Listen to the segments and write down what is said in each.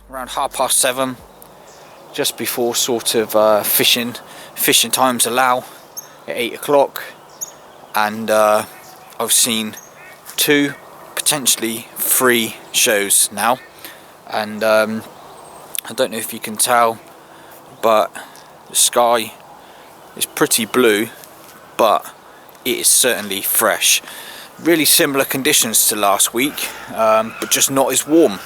around 7:30, just before sort of fishing times allow at 8 o'clock, and I've seen 2, potentially 3 shows now, and I don't know if you can tell, but the sky is pretty blue, but it is certainly fresh. Really similar conditions to last week, but just not as warm.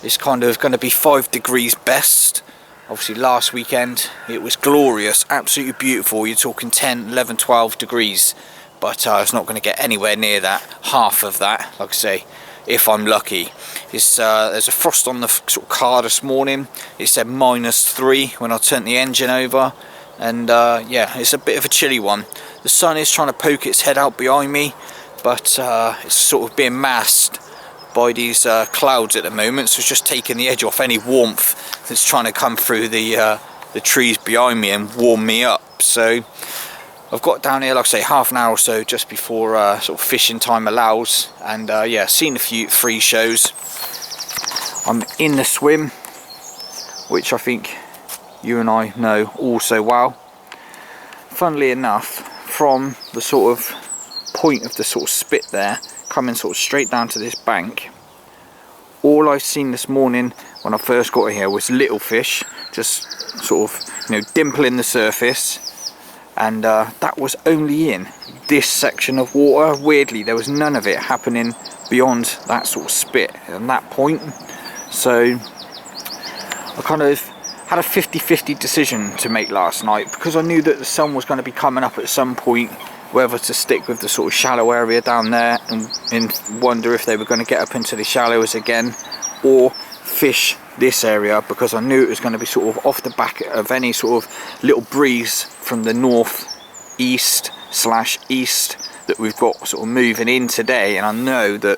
It's kind of going to be 5 degrees best. Obviously last weekend it was glorious, absolutely beautiful. You're talking 10, 11, 12 degrees, but it's not going to get anywhere near that, half of that, like I say, if I'm lucky. There's a frost on the sort of car this morning. It said -3 when I turned the engine over, and yeah, it's a bit of a chilly one. The sun is trying to poke its head out behind me, but it's sort of being masked by these clouds at the moment, so it's just taking the edge off any warmth that's trying to come through the trees behind me and warm me up. So I've got down here, like I say, half an hour or so just before sort of fishing time allows, and yeah, seen a few 3 shows. I'm in the swim, which I think you and I know all so well. Funnily enough, from the sort of point of the sort of spit there, coming sort of straight down to this bank, all I've seen this morning when I first got here was little fish, just sort of, you know, dimpling the surface, and that was only in this section of water. Weirdly, there was none of it happening beyond that sort of spit and that point. So I kind of had a 50-50 decision to make last night, because I knew that the sun was going to be coming up at some point, whether to stick with the sort of shallow area down there and wonder if they were going to get up into the shallows again, or fish this area, because I knew it was going to be sort of off the back of any sort of little breeze from the north-east/east that we've got sort of moving in today. And I know that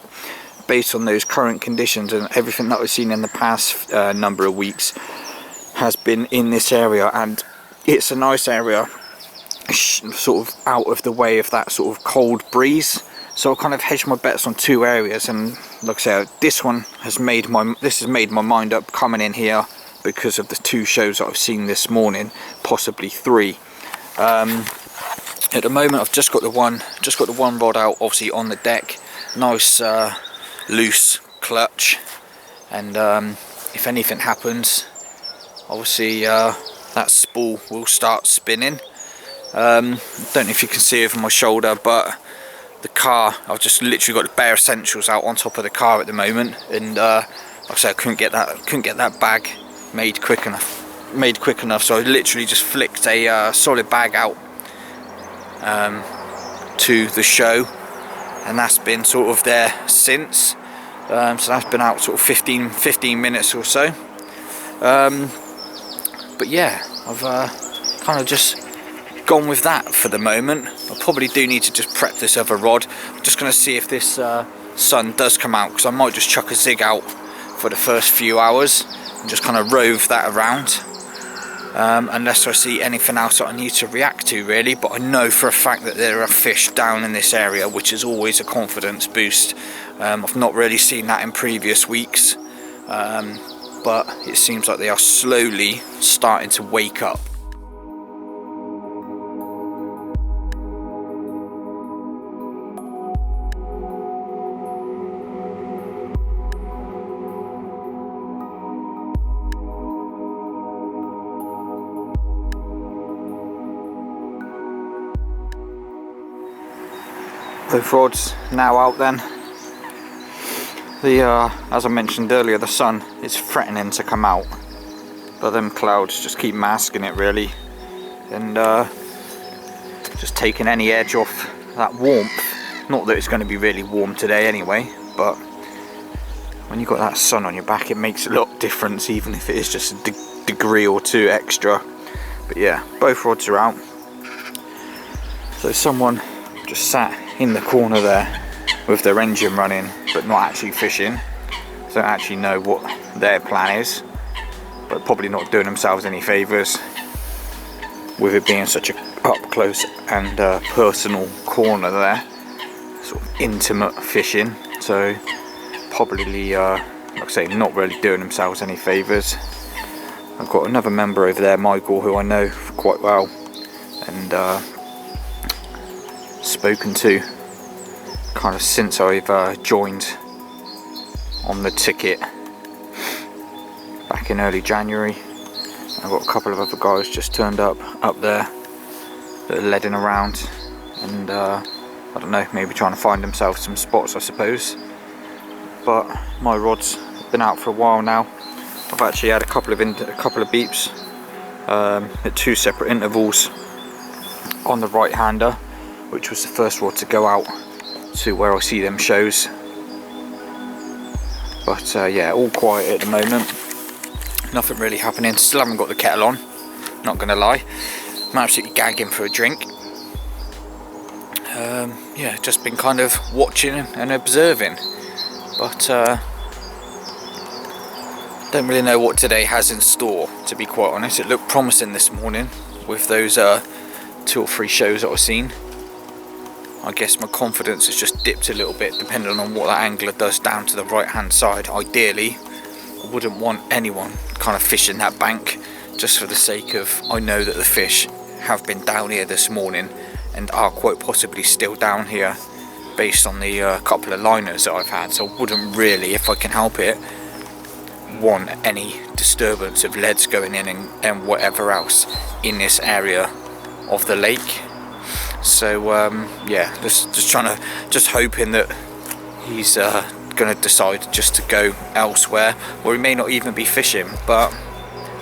based on those current conditions and everything that I've seen in the past number of weeks has been in this area, and it's a nice area, sort of out of the way of that sort of cold breeze. So I kind of hedged my bets on 2 areas, and like I say, this has made my mind up coming in here because of the 2 shows that I've seen this morning, possibly 3. At the moment I've just got the one rod out, obviously on the deck, nice loose clutch, and if anything happens, obviously that spool will start spinning. Don't know if you can see over my shoulder, but the car, I've just literally got the bare essentials out on top of the car at the moment, and like I said, I couldn't get that bag made quick enough, so I literally just flicked a solid bag out to the show, and that's been sort of there since. So that's been out sort of 15 minutes or so. But yeah, I've kind of just gone with that for the moment. I probably do need to just prep this other rod. I'm just going to see if this sun does come out, because I might just chuck a zig out for the first few hours and just kind of rove that around, unless I see anything else that I need to react to, really. But I know for a fact that there are fish down in this area, which is always a confidence boost. I've not really seen that in previous weeks, but it seems like they are slowly starting to wake up. Both rods now out then. As I mentioned earlier, the sun is threatening to come out, but them clouds just keep masking it, really, and just taking any edge off that warmth. Not that it's going to be really warm today anyway, but when you've got that sun on your back, it makes a lot of difference, even if it is just a degree or 2 extra. But yeah, both rods are out. So someone just sat in the corner there with their engine running, but not actually fishing. So I don't actually know what their plan is, but probably not doing themselves any favours with it being such a up close and personal corner there, sort of intimate fishing. So probably like I say, not really doing themselves any favours. I've got another member over there, Michael, who I know quite well and spoken to kind of since I've joined on the ticket back in early January. I've got a couple of other guys just turned up there that are leading around and I don't know, maybe trying to find themselves some spots, I suppose. But my rod's been out for a while now. I've actually had a couple of beeps at 2 separate intervals on the right hander, which was the first rod to go out to where I see them shows. But yeah, all quiet at the moment, nothing really happening. Still haven't got the kettle on, not gonna lie. I'm absolutely gagging for a drink. Yeah, just been kind of watching and observing, but don't really know what today has in store, to be quite honest. It looked promising this morning with those 2 or 3 shows that I've seen. I guess my confidence has just dipped a little bit depending on what that angler does down to the right hand side. Ideally, I wouldn't want anyone kind of fishing that bank, just for the sake of, I know that the fish have been down here this morning and are quite possibly still down here based on the couple of liners that I've had. So I wouldn't really, if I can help it, want any disturbance of leads going in and whatever else in this area of the lake. So yeah, just hoping that he's gonna decide just to go elsewhere, or he may not even be fishing, but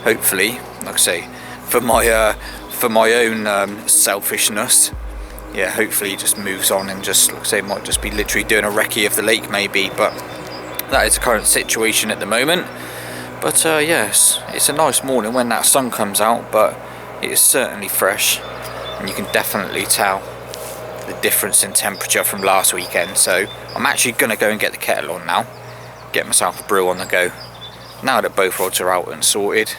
hopefully, like I say, for my own selfishness, yeah, hopefully he just moves on and just, like I say, might just be literally doing a recce of the lake maybe. But that is the current situation at the moment. But yes, it's a nice morning when that sun comes out, but it is certainly fresh, and you can definitely tell the difference in temperature from last weekend. So I'm actually going to go and get the kettle on now, get myself a brew on the go. Now that both rods are out and sorted,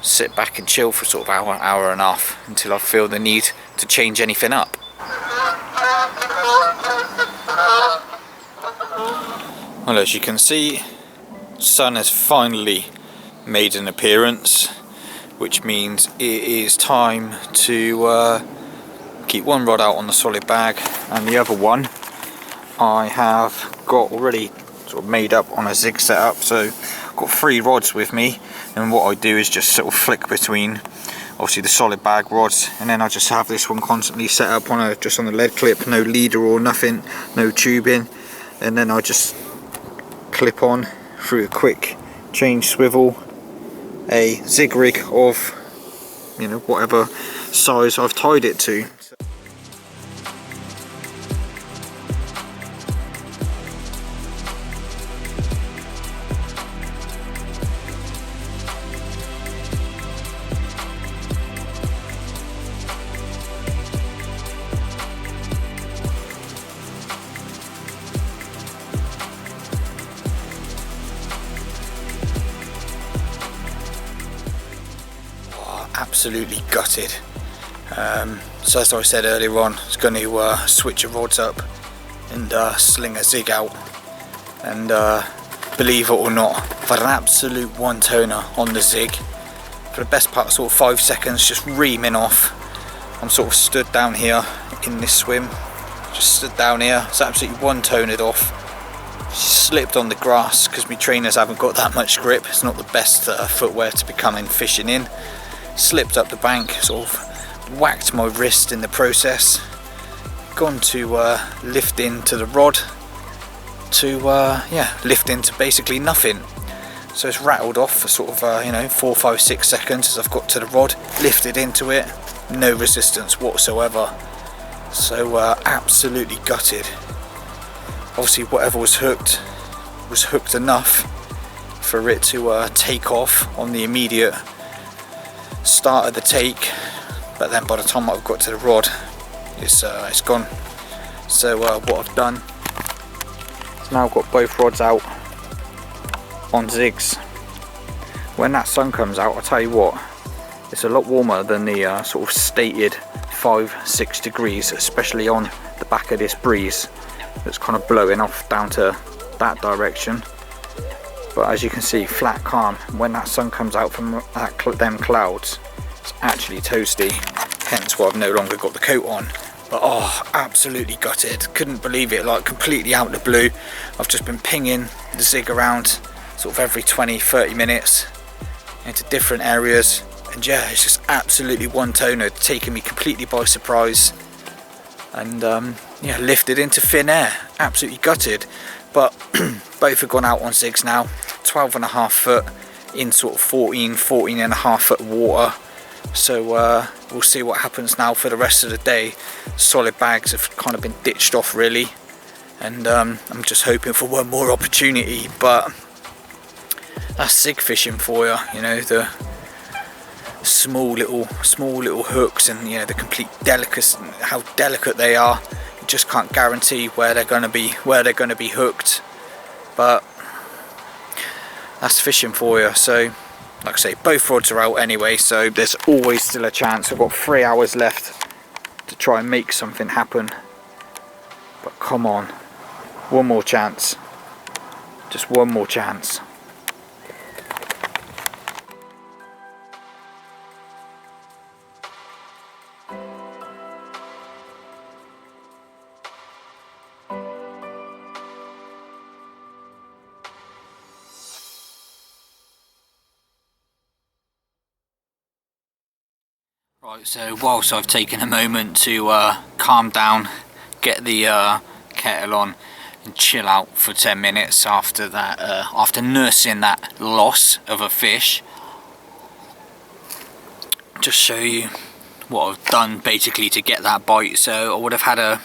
sit back and chill for sort of hour and a half until I feel the need to change anything up. Well, as you can see, sun has finally made an appearance, which means it is time to keep one rod out on the solid bag, and the other one I have got already sort of made up on a zig setup. So I've got 3 rods with me, and what I do is just sort of flick between obviously the solid bag rods, and then I just have this one constantly set up on just on the lead clip, no leader or nothing, no tubing, and then I just clip on through a quick change swivel a zig rig of, you know, whatever size I've tied it to. Absolutely gutted. So as I said earlier on, I was going to switch the rods up and sling a zig out, and believe it or not, I've had an absolute one toner on the zig for the best part of sort of 5 seconds, just reaming off. I'm sort of stood down here in this swim, just stood down here, it's absolutely one tonered off. Slipped on the grass because my trainers haven't got that much grip, it's not the best footwear to be coming fishing in. Slipped up the bank, sort of whacked my wrist in the process, gone to lift into the rod to yeah, lift into basically nothing. So it's rattled off for sort of you know, 4, 5, 6 seconds as I've got to the rod, lifted into it, no resistance whatsoever. So absolutely gutted. Obviously whatever was hooked enough for it to take off on the immediate start of the take, but then by the time I've got to the rod, it's gone. So what I've done is now I've got both rods out on zigs. When that sun comes out, I'll tell you what, it's a lot warmer than the sort of stated 5-6 degrees, especially on the back of this breeze that's kind of blowing off down to that direction. but as you can see, flat calm. When that sun comes out from them clouds, it's actually toasty, hence why I've no longer got the coat on. But oh, absolutely gutted, couldn't believe it, like completely out of the blue. I've just been pinging the zig around sort of every 20-30 minutes into different areas, and yeah, it's just absolutely one toner, taking me completely by surprise, and yeah, lifted into thin air, absolutely gutted. But both have gone out on zigs now, 12.5 foot in sort of 14.5 foot water. So we'll see what happens now for the rest of the day. Solid bags have kind of been ditched off really, and I'm just hoping for one more opportunity. But that's zig fishing for you, you know, the small little hooks, and you know the complete delicacy, how delicate they are. You just can't guarantee where they're going to be hooked, but that's fishing for you. So like I say, both rods are out anyway, so there's always still a chance. I've got 3 hours left to try and make something happen, but come on, one more chance, just one more chance. Right, so whilst I've taken a moment to calm down, get the kettle on and chill out for 10 minutes after that, after nursing that loss of a fish, just show you what I've done basically to get that bite. So I would have had a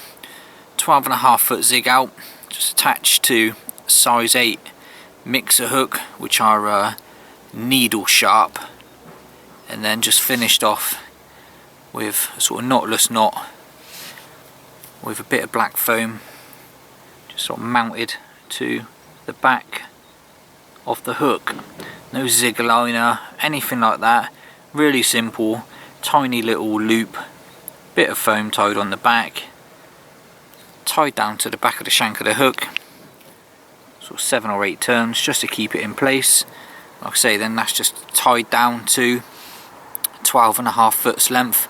12.5 foot zig out, just attached to size 8 mixer hook, which are needle sharp, and then just finished off with a sort of knotless knot with a bit of black foam, just sort of mounted to the back of the hook. No zig liner, anything like that, really simple, tiny little loop, bit of foam tied on the back, tied down to the back of the shank of the hook, sort of 7 or 8 turns just to keep it in place. Like I say, then that's just tied down to 12.5 foot length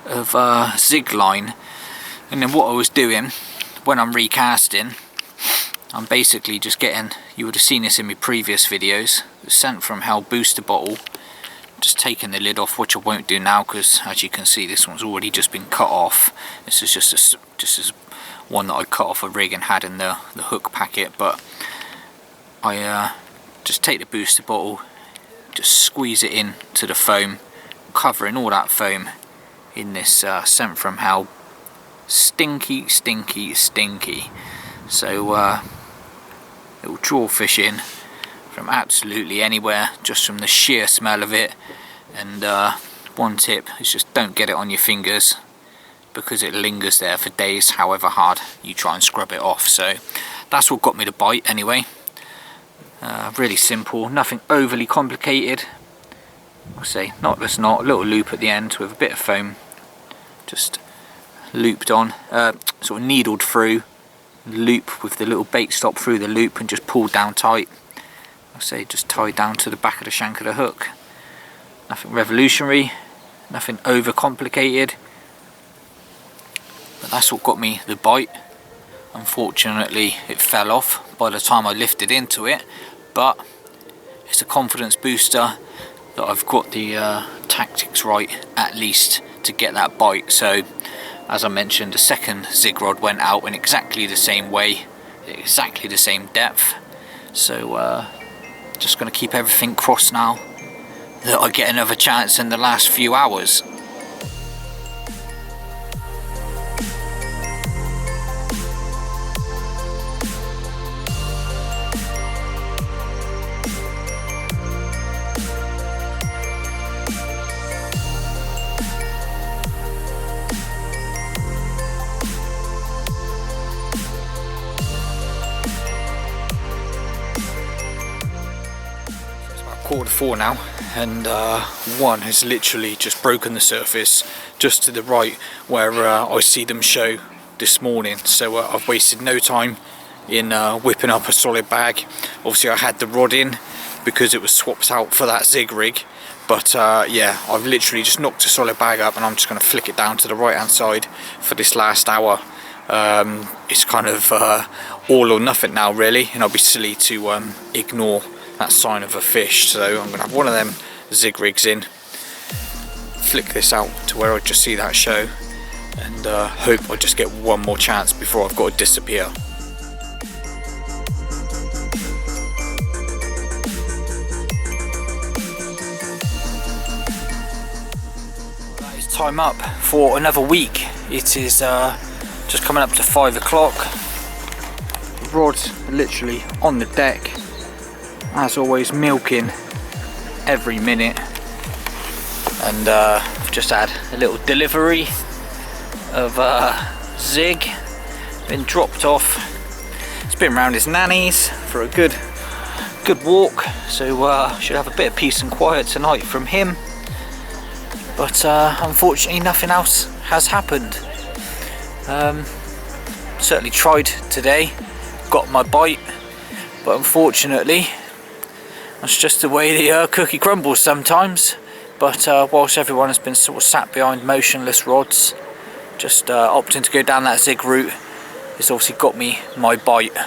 of zig line. And then what I was doing when I'm recasting, I'm basically just getting, you would have seen this in my previous videos, the Scent from Hell booster bottle, just taking the lid off, which I won't do now because as you can see this one's already just been cut off. This is just one that I cut off a rig and had in the hook packet. But I just take the booster bottle, just squeeze it in to the foam, covering all that foam in this Scent from Hell stinky. So it will draw fish in from absolutely anywhere just from the sheer smell of it. And one tip is just don't get it on your fingers, because it lingers there for days however hard you try and scrub it off. So that's what got me the bite anyway. Really simple, nothing overly complicated. I'll say knotless knot, a little loop at the end with a bit of foam just looped on, sort of needled through, loop with the little bait stop through the loop and just pulled down tight. I'll say just tied down to the back of the shank of the hook. Nothing revolutionary, nothing over complicated, but that's what got me the bite. Unfortunately it fell off by the time I lifted into it, but it's a confidence booster that I've got the tactics right at least to get that bite. So as I mentioned, the second zig rod went out in exactly the same way, exactly the same depth. So just going to keep everything crossed now that I get another chance in the last few hours. Quarter 4 now, and one has literally just broken the surface just to the right where I see them show this morning. So I've wasted no time in whipping up a solid bag. Obviously I had the rod in because it was swapped out for that zig rig, but yeah, I've literally just knocked a solid bag up and I'm just going to flick it down to the right hand side for this last hour. It's kind of all or nothing now really, and I'll be silly to ignore that sign of a fish, so I'm going to have one of them zig rigs in, flick this out to where I just see that show, and hope I just get one more chance before I've got to disappear. Time up for another week. It is just coming up to 5 o'clock. The rod's literally on the deck, as always, milking every minute, and I've just had a little delivery of zig, been dropped off. It's been around his nanny's for a good walk, so should have a bit of peace and quiet tonight from him. But unfortunately nothing else has happened. Certainly tried today, got my bite, but unfortunately that's just the way the cookie crumbles sometimes. But whilst everyone has been sort of sat behind motionless rods, just opting to go down that zig route, it's obviously got me my bite,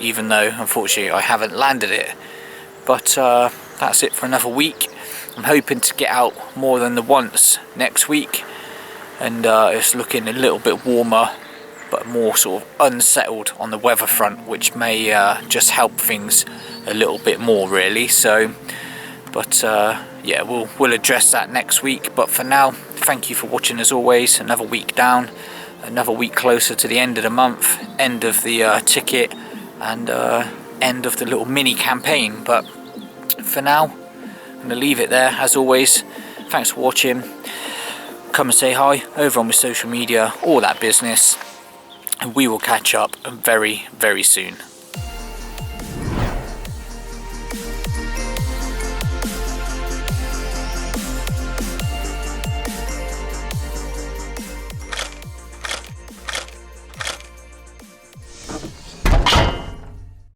even though unfortunately I haven't landed it. But that's it for another week. I'm hoping to get out more than the once next week, and it's looking a little bit warmer but more sort of unsettled on the weather front, which may just help things a little bit more really. So but yeah, we'll address that next week. But for now, thank you for watching as always. Another week down, another week closer to the end of the month, end of the ticket, and end of the little mini campaign. But for now, I'm going to leave it there. As always, thanks for watching. Come and say hi over on my social media, all that business, and we will catch up very, very soon.